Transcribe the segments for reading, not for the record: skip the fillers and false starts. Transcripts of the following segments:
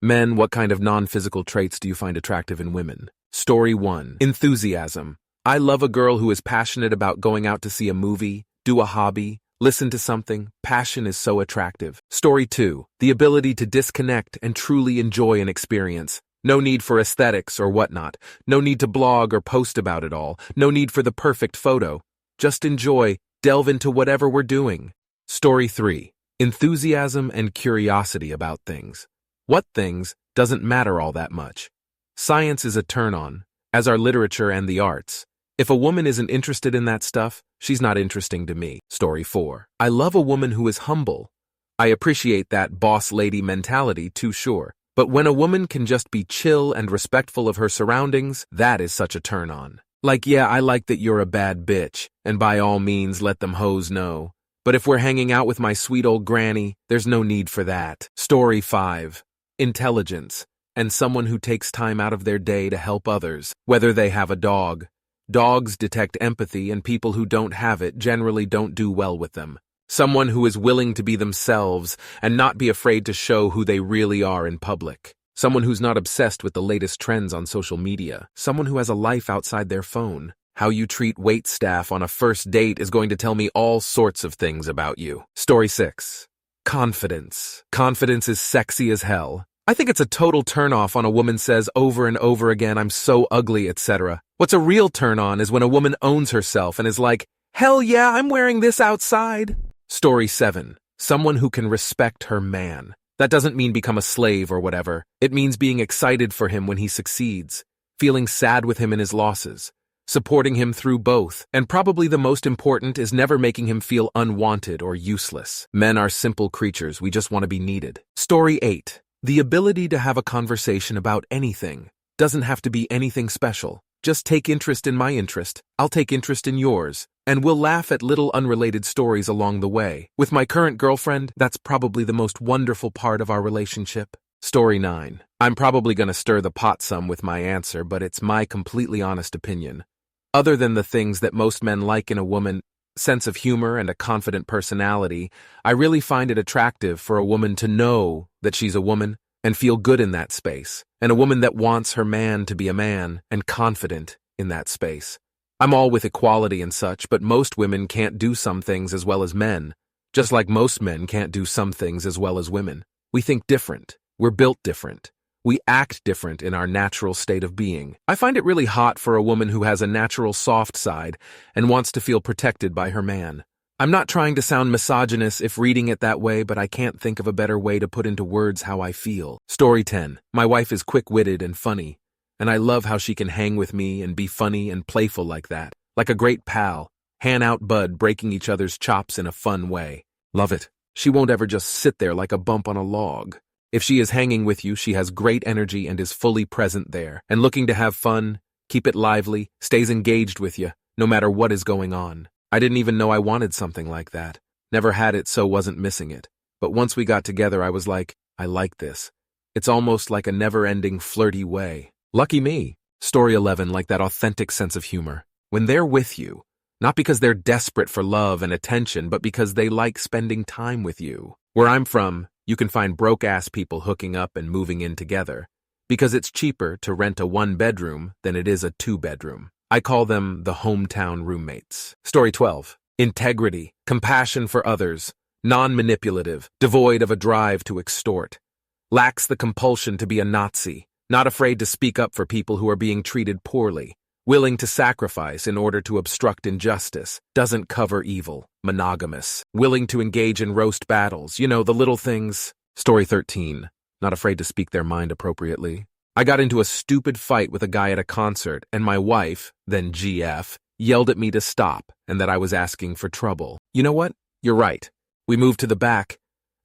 Men, what kind of non-physical traits do you find attractive in women? Story 1. Enthusiasm. I love a girl who is passionate about going out to see a movie, do a hobby, listen to something. Passion is so attractive. Story 2. The ability to disconnect and truly enjoy an experience. No need for aesthetics or whatnot. No need to blog or post about it all. No need for the perfect photo. Just enjoy, delve into whatever we're doing. Story 3. Enthusiasm and curiosity about things. What things doesn't matter all that much. Science is a turn-on, as are literature and the arts. If a woman isn't interested in that stuff, she's not interesting to me. Story 4. I love a woman who is humble. I appreciate that boss lady mentality, too sure. But when a woman can just be chill and respectful of her surroundings, that is such a turn-on. Like, yeah, I like that you're a bad bitch, and by all means let them hoes know. But if we're hanging out with my sweet old granny, there's no need for that. Story 5. Intelligence, and someone who takes time out of their day to help others, whether they have a dog. Dogs detect empathy, and people who don't have it generally don't do well with them. Someone who is willing to be themselves and not be afraid to show who they really are in public. Someone who's not obsessed with the latest trends on social media. Someone who has a life outside their phone. How you treat wait staff on a first date is going to tell me all sorts of things about you. Story 6. Confidence. Confidence is sexy as hell. I think it's a total turn-off when a woman says over and over again, I'm so ugly, etc. What's a real turn-on is when a woman owns herself and is like, hell yeah, I'm wearing this outside. Story 7. Someone who can respect her man. That doesn't mean become a slave or whatever. It means being excited for him when he succeeds, feeling sad with him in his losses, supporting him through both, and probably the most important is never making him feel unwanted or useless. Men are simple creatures, we just want to be needed. Story 8. The ability to have a conversation about anything. Doesn't have to be anything special. Just take interest in my interest, I'll take interest in yours, and we'll laugh at little unrelated stories along the way. With my current girlfriend, that's probably the most wonderful part of our relationship. Story 9. I'm probably gonna stir the pot some with my answer, but it's my completely honest opinion. Other than the things that most men like in a woman, sense of humor and a confident personality, I really find it attractive for a woman to know that she's a woman and feel good in that space, and a woman that wants her man to be a man and confident in that space. I'm all with equality and such, but most women can't do some things as well as men, just like most men can't do some things as well as women. We think different. We're built different. We act different in our natural state of being. I find it really hot for a woman who has a natural soft side and wants to feel protected by her man. I'm not trying to sound misogynist if reading it that way, but I can't think of a better way to put into words how I feel. Story 10. My wife is quick-witted and funny, and I love how she can hang with me and be funny and playful like that. Like a great pal, hand-out bud breaking each other's chops in a fun way. Love it. She won't ever just sit there like a bump on a log. If she is hanging with you, she has great energy and is fully present there, and looking to have fun, keep it lively, stays engaged with you, no matter what is going on. I didn't even know I wanted something like that. Never had it, so wasn't missing it. But once we got together, I was like, I like this. It's almost like a never-ending flirty way. Lucky me. Story 11, like that authentic sense of humor. When they're with you, not because they're desperate for love and attention, but because they like spending time with you. Where I'm from, you can find broke-ass people hooking up and moving in together, because it's cheaper to rent a one-bedroom than it is a two-bedroom. I call them the hometown roommates. Story 12. Integrity, compassion for others, non-manipulative, devoid of a drive to extort. Lacks the compulsion to be a Nazi, not afraid to speak up for people who are being treated poorly, willing to sacrifice in order to obstruct injustice, doesn't cover evil, monogamous, willing to engage in roast battles, you know, the little things. Story 13. Not afraid to speak their mind appropriately. I got into a stupid fight with a guy at a concert, and my wife, then GF, yelled at me to stop and that I was asking for trouble. You know what? You're right. We moved to the back,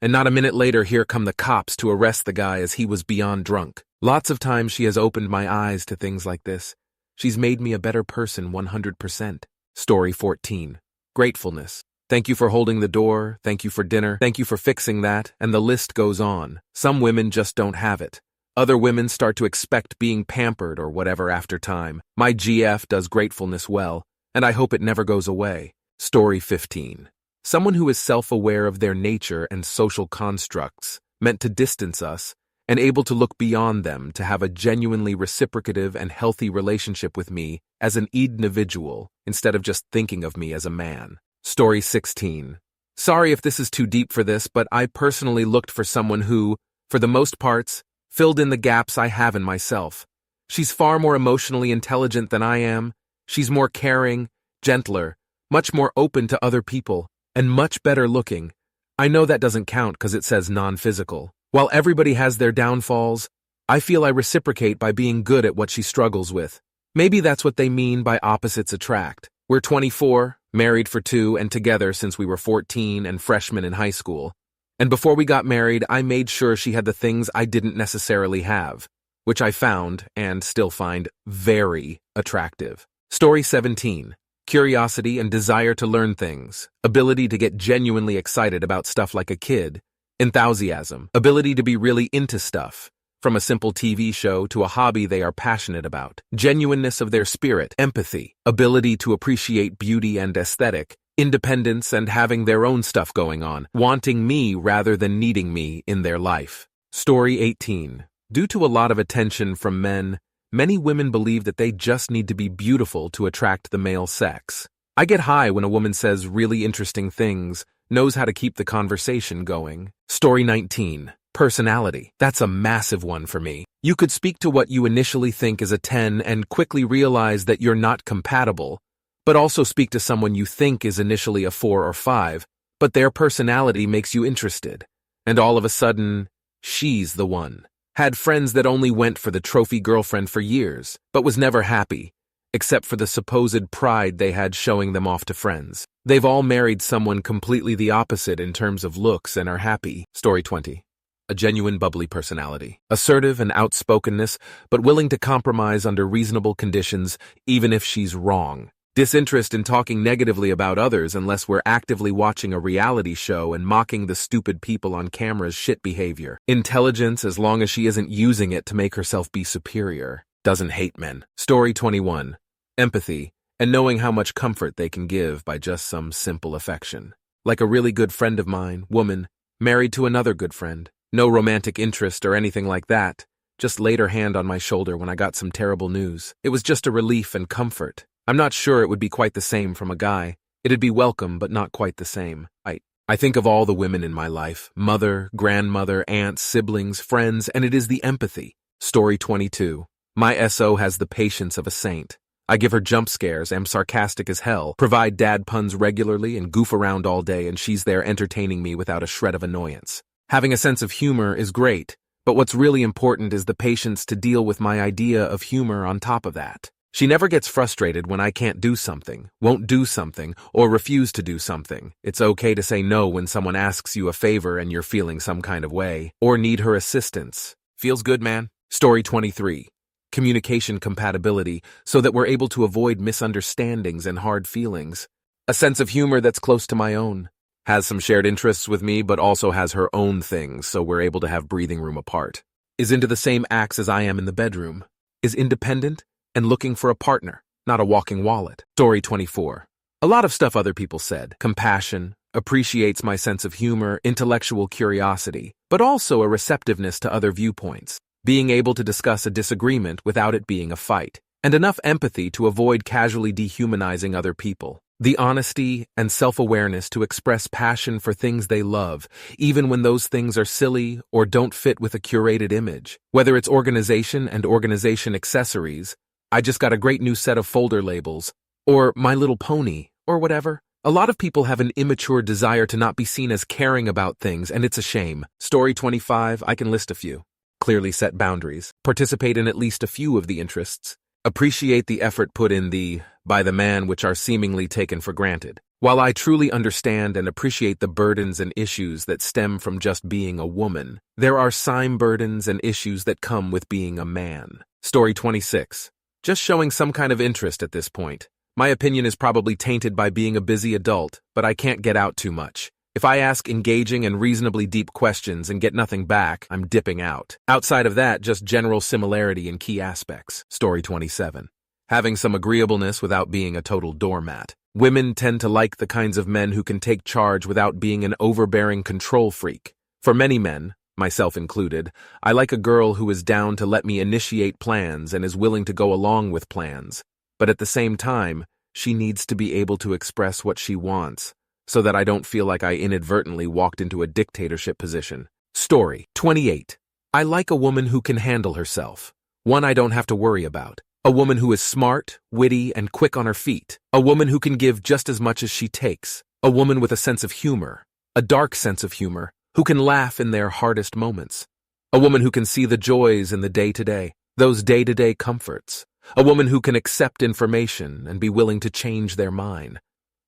and not a minute later here come the cops to arrest the guy as he was beyond drunk. Lots of times she has opened my eyes to things like this. She's made me a better person 100%. Story 14. Gratefulness. Thank you for holding the door, thank you for dinner, thank you for fixing that, and the list goes on. Some women just don't have it. Other women start to expect being pampered or whatever after time. My GF does gratefulness well, and I hope it never goes away. Story 15. Someone who is self-aware of their nature and social constructs, meant to distance us, and able to look beyond them to have a genuinely reciprocative and healthy relationship with me as an individual instead of just thinking of me as a man. Story 16. Sorry if this is too deep for this, but I personally looked for someone who, for the most parts, filled in the gaps I have in myself. She's far more emotionally intelligent than I am. She's more caring, gentler, much more open to other people, and much better looking. I know that doesn't count because it says non-physical. While everybody has their downfalls, I feel I reciprocate by being good at what she struggles with. Maybe that's what they mean by opposites attract. We're 24, married for 2, and together since we were 14 and freshmen in high school. And before we got married, I made sure she had the things I didn't necessarily have, which I found, and still find, very attractive. Story 17. Curiosity and desire to learn things. Ability to get genuinely excited about stuff like a kid. Enthusiasm. Ability to be really into stuff. From a simple TV show to a hobby they are passionate about. Genuineness of their spirit. Empathy. Ability to appreciate beauty and aesthetic. Independence and having their own stuff going on. Wanting me rather than needing me in their life. Story 18. Due to a lot of attention from men, many women believe that they just need to be beautiful to attract the male sex. I get high when a woman says really interesting things, knows how to keep the conversation going. Story 19. Personality. That's a massive one for me. You could speak to what you initially think is a 10 and quickly realize that you're not compatible, but also speak to someone you think is initially a 4 or 5, but their personality makes you interested, and all of a sudden, she's the one. Had friends that only went for the trophy girlfriend for years, but was never happy, except for the supposed pride they had showing them off to friends. They've all married someone completely the opposite in terms of looks and are happy. Story 20. A genuine bubbly personality. Assertive and outspokenness, but willing to compromise under reasonable conditions, even if she's wrong. Disinterest in talking negatively about others unless we're actively watching a reality show and mocking the stupid people on camera's shit behavior. Intelligence as long as she isn't using it to make herself be superior. Doesn't hate men. Story 21. Empathy, and knowing how much comfort they can give by just some simple affection. Like a really good friend of mine, woman, married to another good friend. No romantic interest or anything like that. Just laid her hand on my shoulder when I got some terrible news. It was just a relief and comfort. I'm not sure it would be quite the same from a guy. It'd be welcome, but not quite the same. I think of all the women in my life, mother, grandmother, aunts, siblings, friends, and it is the empathy. Story 22. My SO has the patience of a saint. I give her jump scares, am sarcastic as hell, provide dad puns regularly, and goof around all day, and she's there entertaining me without a shred of annoyance. Having a sense of humor is great, but what's really important is the patience to deal with my idea of humor on top of that. She never gets frustrated when I can't do something, won't do something, or refuse to do something. It's okay to say no when someone asks you a favor and you're feeling some kind of way, or need her assistance. Feels good, man. Story 23. Communication compatibility, so that we're able to avoid misunderstandings and hard feelings. A sense of humor that's close to my own. Has some shared interests with me, but also has her own things, so we're able to have breathing room apart. Is into the same acts as I am in the bedroom. Is independent and looking for a partner, not a walking wallet. Story 24. A lot of stuff other people said. Compassion, appreciates my sense of humor, intellectual curiosity, but also a receptiveness to other viewpoints. Being able to discuss a disagreement without it being a fight, and enough empathy to avoid casually dehumanizing other people. The honesty and self-awareness to express passion for things they love, even when those things are silly or don't fit with a curated image. Whether it's organization and organization accessories, I just got a great new set of folder labels, or My Little Pony, or whatever. A lot of people have an immature desire to not be seen as caring about things, and it's a shame. Story 25, I can list a few. Clearly set boundaries. Participate in at least a few of the interests. Appreciate the effort put in by the man which are seemingly taken for granted. While I truly understand and appreciate the burdens and issues that stem from just being a woman, there are same burdens and issues that come with being a man. Story 26. Just showing some kind of interest at this point. My opinion is probably tainted by being a busy adult, but I can't get out too much. If I ask engaging and reasonably deep questions and get nothing back, I'm dipping out. Outside of that, just general similarity in key aspects. Story 27. Having some agreeableness without being a total doormat. Women tend to like the kinds of men who can take charge without being an overbearing control freak. For many men, myself included. I like a girl who is down to let me initiate plans and is willing to go along with plans. But at the same time, she needs to be able to express what she wants, so that I don't feel like I inadvertently walked into a dictatorship position. Story 28. I like a woman who can handle herself. One I don't have to worry about. A woman who is smart, witty, and quick on her feet. A woman who can give just as much as she takes. A woman with a sense of humor. A dark sense of humor, who can laugh in their hardest moments. A woman who can see the joys in the day-to-day, those day-to-day comforts. A woman who can accept information and be willing to change their mind.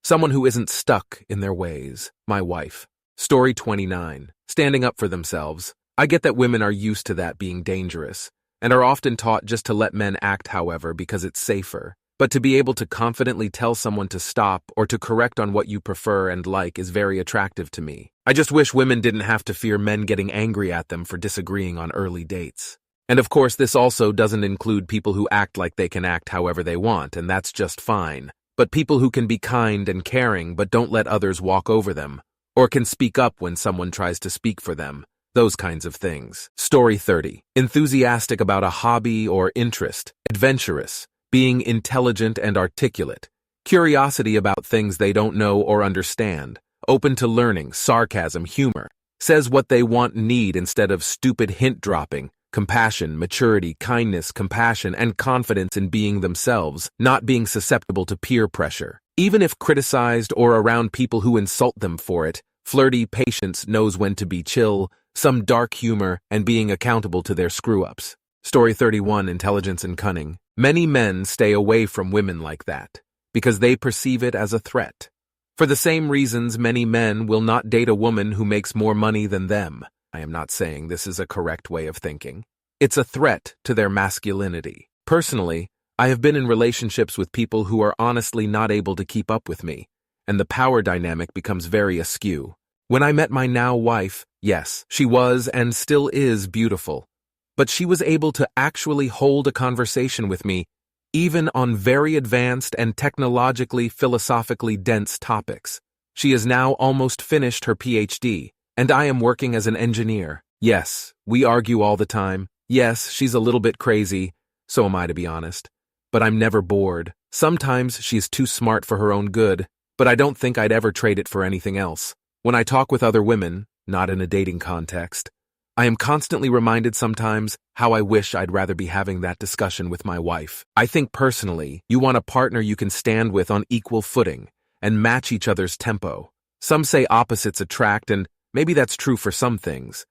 Someone who isn't stuck in their ways. My wife. Story 29. Standing up for themselves. I get that women are used to that being dangerous, and are often taught just to let men act, however, because it's safer. But to be able to confidently tell someone to stop or to correct on what you prefer and like is very attractive to me. I just wish women didn't have to fear men getting angry at them for disagreeing on early dates. And of course, this also doesn't include people who act like they can act however they want, and that's just fine. But people who can be kind and caring but don't let others walk over them, or can speak up when someone tries to speak for them, those kinds of things. Story 30. Enthusiastic about a hobby or interest, adventurous, being intelligent and articulate, curiosity about things they don't know or understand, open to learning, sarcasm, humor, says what they want and need instead of stupid hint-dropping, compassion, maturity, kindness, compassion, and confidence in being themselves, not being susceptible to peer pressure. Even if criticized or around people who insult them for it, flirty patience knows when to be chill, some dark humor, and being accountable to their screw-ups. Story 31. Intelligence and cunning. Many men stay away from women like that, because they perceive it as a threat. For the same reasons, many men will not date a woman who makes more money than them. I am not saying this is a correct way of thinking. It's a threat to their masculinity. Personally, I have been in relationships with people who are honestly not able to keep up with me, and the power dynamic becomes very askew. When I met my now wife, yes, she was and still is beautiful, but she was able to actually hold a conversation with me, even on very advanced and technologically, philosophically dense topics. She is now almost finished her PhD, and I am working as an engineer. Yes, we argue all the time. Yes, she's a little bit crazy, so am I, to be honest. But I'm never bored. Sometimes she's too smart for her own good, but I don't think I'd ever trade it for anything else. When I talk with other women, not in a dating context, I am constantly reminded sometimes how I wish I'd rather be having that discussion with my wife. I think personally, you want a partner you can stand with on equal footing and match each other's tempo. Some say opposites attract, and maybe that's true for some things.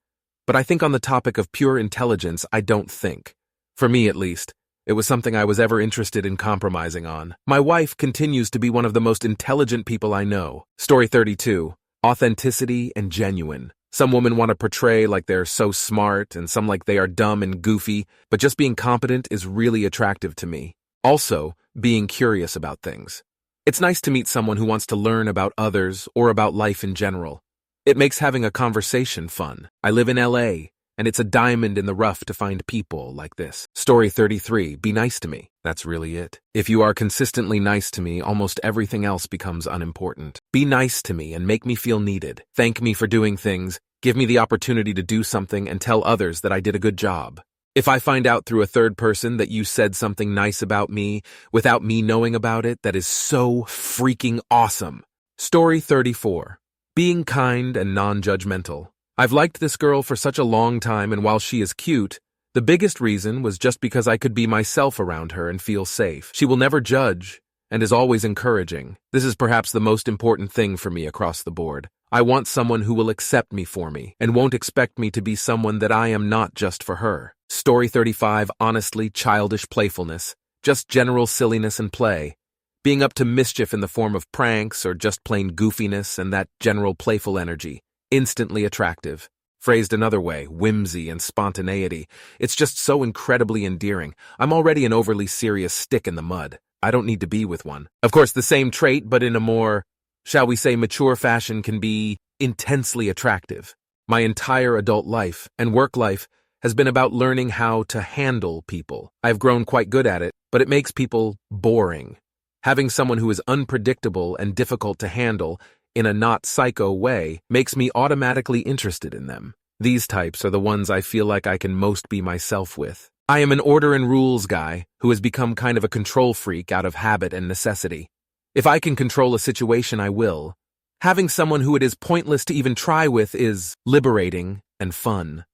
But I think on the topic of pure intelligence, I don't think. For me, at least, it was something I was ever interested in compromising on. My wife continues to be one of the most intelligent people I know. Story 32. Authenticity and genuine. Some women want to portray like they're so smart, and some like they are dumb and goofy, but just being competent is really attractive to me. Also, being curious about things. It's nice to meet someone who wants to learn about others or about life in general. It makes having a conversation fun. I live in LA, and it's a diamond in the rough to find people like this. Story 33. Be nice to me. That's really it. If you are consistently nice to me, almost everything else becomes unimportant. Be nice to me and make me feel needed. Thank me for doing things, give me the opportunity to do something, and tell others that I did a good job. If I find out through a third person that you said something nice about me without me knowing about it, that is so freaking awesome. Story 34. Being kind and non-judgmental. I've liked this girl for such a long time, and while she is cute, the biggest reason was just because I could be myself around her and feel safe. She will never judge and is always encouraging. This is perhaps the most important thing for me across the board. I want someone who will accept me for me and won't expect me to be someone that I am not just for her. Story 35. Honestly, childish playfulness. Just general silliness and play. Being up to mischief in the form of pranks or just plain goofiness and that general playful energy. Instantly attractive. Phrased another way, whimsy and spontaneity. It's just so incredibly endearing. I'm already an overly serious stick in the mud. I don't need to be with one. Of course, the same trait, but in a more, shall we say, mature fashion can be intensely attractive. My entire adult life and work life has been about learning how to handle people. I've grown quite good at it, but it makes people boring. Having someone who is unpredictable and difficult to handle in a not psycho way makes me automatically interested in them. These types are the ones I feel like I can most be myself with. I am an order and rules guy who has become kind of a control freak out of habit and necessity. If I can control a situation, I will. Having someone who it is pointless to even try with is liberating and fun.